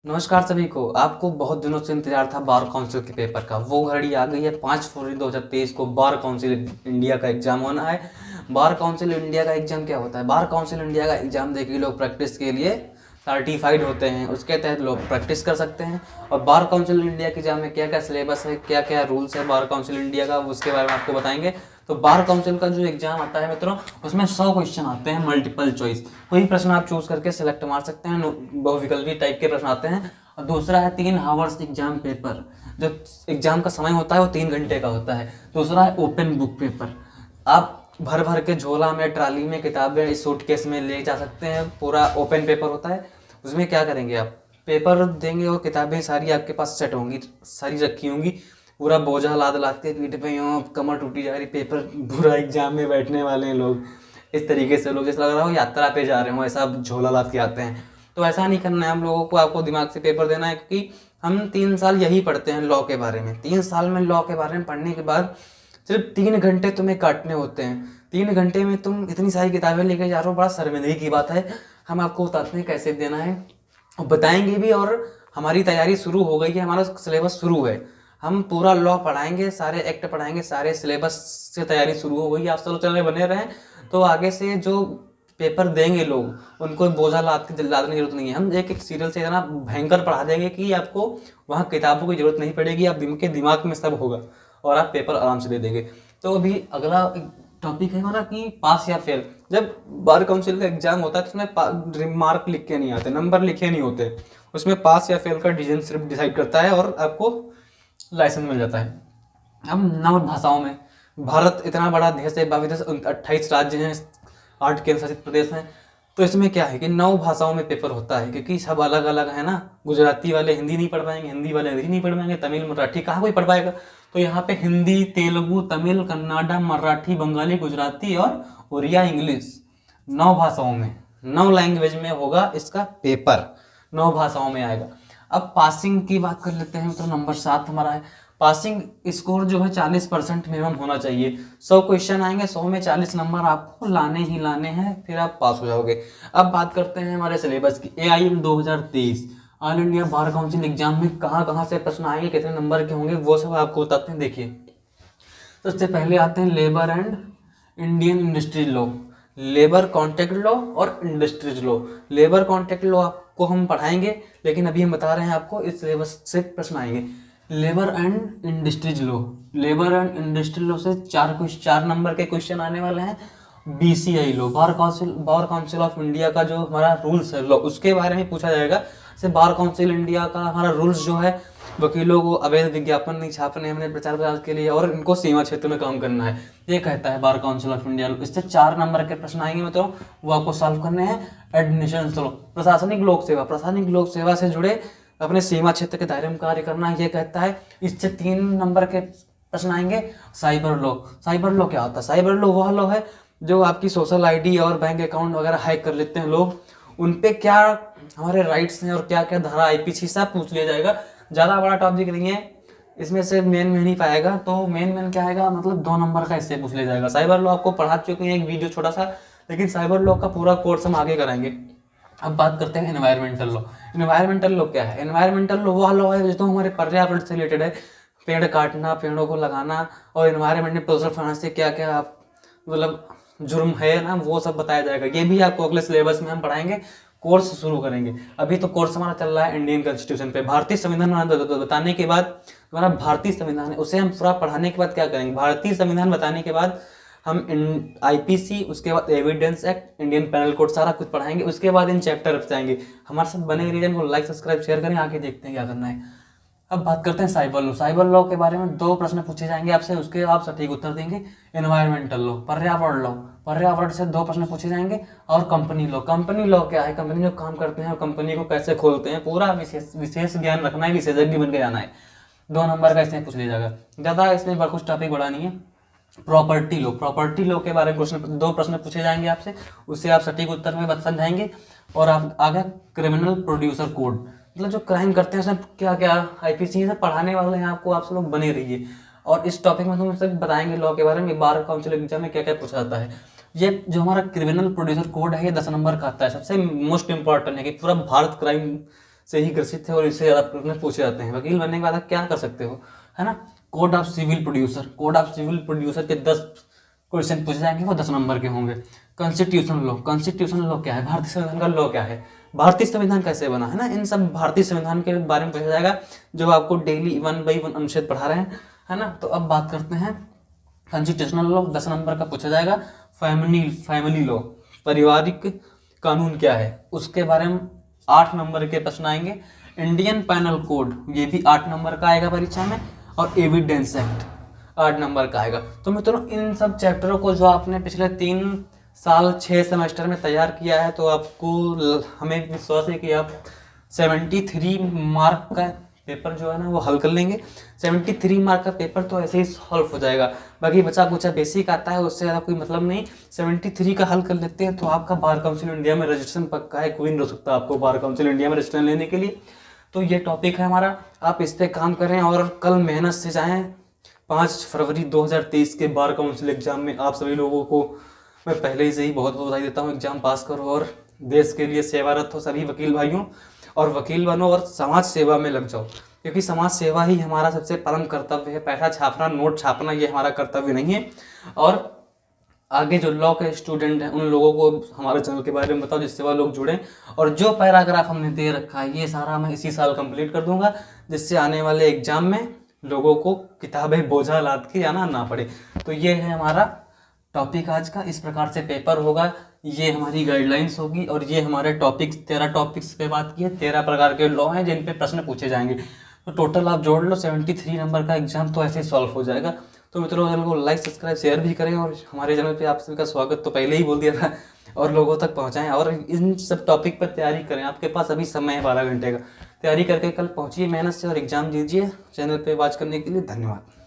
नमस्कार सभी को। आपको बहुत दिनों से इंतजार था बार काउंसिल के पेपर का। वो घड़ी आ गई है। 5 फरवरी 2023 को बार काउंसिल इंडिया का एग्जाम होना है। बार काउंसिल इंडिया का एग्जाम क्या होता है? बार काउंसिल इंडिया का एग्जाम देखिए, लोग प्रैक्टिस के लिए सर्टिफाइड होते हैं, उसके तहत लोग प्रैक्टिस कर सकते हैं। और बार काउंसिल इंडिया के एग्जाम में क्या क्या सिलेबस है, क्या क्या रूल्स है बार काउंसिल इंडिया का, उसके बारे में आपको बताएंगे। तो बार काउंसिल का जो एग्जाम आता है मित्रों, उसमें 100 क्वेश्चन आते हैं, मल्टीपल चॉइस। कोई प्रश्न आप चूज करके सिलेक्ट मार सकते हैं, बहुविकल्पी टाइप के प्रश्न आते हैं। और दूसरा है 3 आवर्स एग्जाम पेपर। जो एग्जाम का समय होता है वो 3 घंटे का होता है। दूसरा है ओपन बुक पेपर। आप भर भर के झोला में, ट्राली में किताबें, सूटकेस में ले जा सकते हैं। पूरा ओपन पेपर होता है। उसमें क्या करेंगे, आप पेपर देंगे और किताबें सारी आपके पास सेट होंगी, सारी रखी होंगी। पूरा बोझा लाद लाद के पीठ पे यूं कमर टूटी जा रही, पेपर पूरा एग्जाम में बैठने वाले हैं लोग। इस तरीके से लोग जैसे लग रहा हो यात्रा पे जा रहे हो, ऐसा झोला लाद के आते हैं। तो ऐसा नहीं करना है हम लोगों को। आपको दिमाग से पेपर देना है, क्योंकि हम 3 साल यही पढ़ते हैं लॉ के बारे में। 3 साल में लॉ के बारे में पढ़ने के बाद सिर्फ 3 घंटे तुम्हें काटने होते हैं। 3 घंटे में तुम इतनी सारी किताबें लेके जा रहे हो, बड़ा शर्मिंदगी की बात है। हम आपको बताते हैं कैसे देना है और बताएंगे भी। और हमारी तैयारी शुरू हो गई है, हमारा सिलेबस शुरू है। हम पूरा लॉ पढ़ाएंगे, सारे एक्ट पढ़ाएंगे, सारे सिलेबस से तैयारी शुरू हो गई है। आप सब चैनल बने रहें तो आगे से जो पेपर देंगे लोग, उनको बोझा लादने की जरूरत नहीं है। हम एक एक सीरियल से इतना भयंकर पढ़ा देंगे कि आपको वहाँ किताबों की जरूरत नहीं पड़ेगी। आप के दिमाग में सब होगा और आप पेपर आराम से दे देंगे। तो अभी अगला टॉपिक है हमारा कि पास या फेल। जब बार काउंसिल का एग्जाम होता है तो उसमें मार्क लिख के नहीं आते, नंबर लिखे नहीं होते। उसमें पास या फेल का डिसीजन सिर्फ डिसाइड करता है और आपको लाइसेंस मिल जाता है। अब 9 भाषाओं में, भारत इतना बड़ा देश है, 28 राज्य हैं, 8 केंद्र शासित प्रदेश हैं। तो इसमें क्या है कि 9 भाषाओं में पेपर होता है, क्योंकि सब अलग अलग है ना। गुजराती वाले हिंदी नहीं पढ़ पाएंगे, हिंदी वाले अंग्रेजी नहीं पढ़ पाएंगे, तमिल मराठी कहाँ कोई पढ़ पाएगा। तो यहाँ पे हिंदी, तेलुगु, तमिल, कन्नाडा, मराठी, बंगाली, गुजराती और उड़िया, इंग्लिश, 9 भाषाओं में, 9 लैंग्वेज में होगा इसका पेपर। 9 भाषाओं में आएगा। अब पासिंग की बात कर लेते हैं तो नंबर 7 हमारा है। पासिंग स्कोर जो है 40% मिनिमम होना चाहिए। 100 क्वेश्चन आएंगे, 100 में 40 नंबर आपको लाने ही लाने हैं, फिर आप पास हो जाओगे। अब बात करते हैं हमारे सिलेबस की। AIM 2023 all India bar council exam में कहाँ कहाँ से प्रश्न आएंगे, कितने नंबर के होंगे, वो सब आपको बताते हैं। देखिए, सबसे पहले आते हैं labour and Indian industry law, labour contract law और industries law. Labour contract law आपको हम पढ़ाएंगे, लेकिन अभी हम बता रहे हैं आपको इस सिलेबस से प्रश्न आएंगे। Labour and industries law, labour and industry law से 4 नंबर के क्वेश्चन आने वाले हैं। BCI law, bar council of India का जो हमारा रूल्स है लॉ, उसके बारे में पूछा जाएगा। जैसे बार काउंसिल इंडिया का हमारा रूल्स जो है, वकीलों को अवैध विज्ञापन नहीं छापने, हमने प्रचार प्रसार के लिए, और इनको सीमा क्षेत्र में काम करना है, ये कहता है बार काउंसिल ऑफ इंडिया। इससे 4 नंबर के प्रश्न आएंगे मतलब, वो आपको सॉल्व करने हैं। एडमिनिस्ट्रेशन लॉ, प्रशासनिक लोक सेवा, प्रशासनिक लोक सेवा से जुड़े अपने सीमा क्षेत्र के दायरे में कार्य करना, ये कहता है। इससे 3 नंबर के प्रश्न आएंगे। साइबर लॉ, साइबर लॉ क्या होता है? साइबर लॉ वह लॉ है जो आपकी सोशल आईडी और बैंक अकाउंट वगैरह हैक कर लेते हैं लोग, उन पे क्या हमारे राइट्स हैं और क्या क्या धारा IPC सब पूछ लिया जाएगा। ज़्यादा बड़ा टॉपिक नहीं है, इसमें से मेन में नहीं पाएगा। तो मेन क्या आएगा, मतलब 2 नंबर का इससे पूछ लिया जाएगा। साइबर लॉ आपको पढ़ा चुके हैं एक वीडियो छोटा सा, लेकिन साइबर लॉ का पूरा कोर्स हम आगे कराएंगे। अब बात करते हैं एनवायरमेंटल लॉ। एनवायरमेंटल लॉ क्या है? एनवायरमेंटल लॉ वह लॉ है जो हमारे पर्यावरण से रिलेटेड है। पेड़ काटना, पेड़ों को लगाना और एनवायरमेंट में प्रदूषण फैलाने से क्या क्या मतलब जुर्म है ना, वो सब बताया जाएगा। ये भी आपको अगले सिलेबस में हम पढ़ाएंगे, कोर्स शुरू करेंगे। अभी तो कोर्स हमारा चल रहा है इंडियन कॉन्स्टिट्यूशन पे। भारतीय संविधान बताने के बाद, हमारा भारतीय संविधान है, उसे हम पूरा पढ़ाने के बाद क्या करेंगे, भारतीय संविधान बताने के बाद हम IPC, उसके बाद evidence act, Indian penal code, सारा कुछ पढ़ाएंगे। उसके बाद इन चैप्टर पर जाएंगे। हमारे साथ बने रीजन को लाइक सब्सक्राइब शेयर करें, आगे देखते हैं क्या करना है। अब बात करते हैं साइबर लॉ। साइबर लॉ के बारे में 2 प्रश्न पूछे जाएंगे आपसे, उसके आप सटीक उत्तर देंगे। एनवायरमेंटल लॉ, पर्यावरण लॉ, पर्यावरण से 2 प्रश्न पूछे जाएंगे। और कंपनी लॉ, कंपनी लॉ क्या है, कंपनी जो काम करते हैं और कंपनी को कैसे खोलते हैं, पूरा विशेष ज्ञान रखना है, विशेषज्ञ बन के जाना है। 2 नंबर का इसमें पूछ लिया जाएगा। ज़्यादा इसमें कुछ टॉपिक बढ़ा नहीं है। प्रॉपर्टी लॉ, प्रॉपर्टी लॉ के बारे में 2 प्रश्न पूछे जाएंगे आपसे, उससे आप सटीक उत्तर में समझाएंगे। और आप आगे क्रिमिनल प्रोड्यूसर कोड, मतलब जो क्राइम करते हैं उसमें क्या क्या IPC से पढ़ाने वाले हैं आपको, आप सब लोग बने रहिए। और इस टॉपिक में हम सब बताएंगे लॉ के बारे में, बार काउंसिल एग्जाम में क्या क्या पूछा जाता है। ये जो हमारा क्रिमिनल प्रोड्यूसर कोड है, ये 10 नंबर का आता है। सबसे मोस्ट इंपॉर्टेंट है कि पूरा भारत क्राइम से ही ग्रसित है और इससे ज़्यादा प्रश्न पूछे जाते हैं। वकील बनने के बाद आप क्या कर सकते हो, है ना। Code of civil producer, code of civil producer के 10 क्वेश्चन पूछे जाएंगे, वो 10 नंबर के होंगे। कॉन्स्टिट्यूशन लॉ, कॉन्स्टिट्यूशन लॉ क्या है, भारतीय संविधान का लॉ क्या है, भारतीय संविधान कैसे बना, है ना। इन सब भारतीय संविधान के बारे में पूछा जाएगा, जो आपको डेली 1 by 1 अनुच्छेद पढ़ा रहे हैं, है ना। तो अब बात करते हैं कॉन्स्टिट्यूशनल लॉ, 10 नंबर का पूछा जाएगा। फैमिली लॉ, पारिवारिक कानून क्या है, उसके बारे में 8 नंबर के प्रश्न आएंगे। इंडियन पैनल कोड, ये भी 8 नंबर का आएगा परीक्षा में। और एविडेंस एक्ट 8 नंबर का आएगा। तो मित्रों, इन सब चैप्टरों को जो आपने पिछले 3 साल 6 सेमेस्टर में तैयार किया है, तो आपको हमें विश्वास है कि आप 73 मार्क का पेपर जो है ना वो हल कर लेंगे। 73 मार्क का पेपर तो ऐसे ही सॉल्व हो जाएगा। बाकी बचा कुचा बेसिक आता है, उससे ज़्यादा कोई मतलब नहीं। 73 का हल कर लेते हैं तो आपका बार काउंसिल इंडिया में रजिस्ट्रेशन पक्का है, कोई नहीं रोक सकता आपको बार काउंसिल इंडिया में रजिस्ट्रेशन लेने के लिए। तो ये टॉपिक है हमारा, आप इस पर काम करें और कल मेहनत से जाएँ। 5 फरवरी 2023 के बार काउंसिल एग्जाम में आप सभी लोगों को मैं पहले ही से ही बहुत बहुत बधाई देता हूँ। एग्जाम पास करो और देश के लिए सेवारत हो सभी वकील भाइयों, और वकील बनो और समाज सेवा में लग जाओ, क्योंकि समाज सेवा ही हमारा सबसे परम कर्तव्य है। पैसा छापना, नोट छापना, ये हमारा कर्तव्य नहीं है। और आगे जो लॉ के स्टूडेंट हैं उन लोगों को हमारे चैनल के बारे में बताओ, जिससे वह लोग जुड़ें। और जो पैराग्राफ हमने दे रखा है ये सारा मैं इसी साल कंप्लीट कर दूंगा, जिससे आने वाले एग्जाम में लोगों को किताबें बोझा लाद के आना ना पड़े। तो ये है हमारा टॉपिक आज का, इस प्रकार से पेपर होगा, ये हमारी गाइडलाइंस होगी। और ये हमारे टॉपिक्स 13 टॉपिक्स पे बात की है, 13 प्रकार के लॉ हैं जिन पे प्रश्न पूछे जाएंगे। तो टोटल आप जोड़ लो, 73 नंबर का एग्जाम तो ऐसे ही सॉल्व हो जाएगा। तो मित्रों, चैनल को लाइक सब्सक्राइब शेयर भी करें, और हमारे चैनल पे आप सभी का स्वागत तो पहले ही बोल दिया था, और लोगों तक पहुँचाएँ और इन सब टॉपिक पर तैयारी करें। आपके पास अभी समय है 12 घंटे का, तैयारी करके कल पहुँचिए मेहनत से और एग्जाम दीजिए। चैनल पर वॉच करने के लिए धन्यवाद।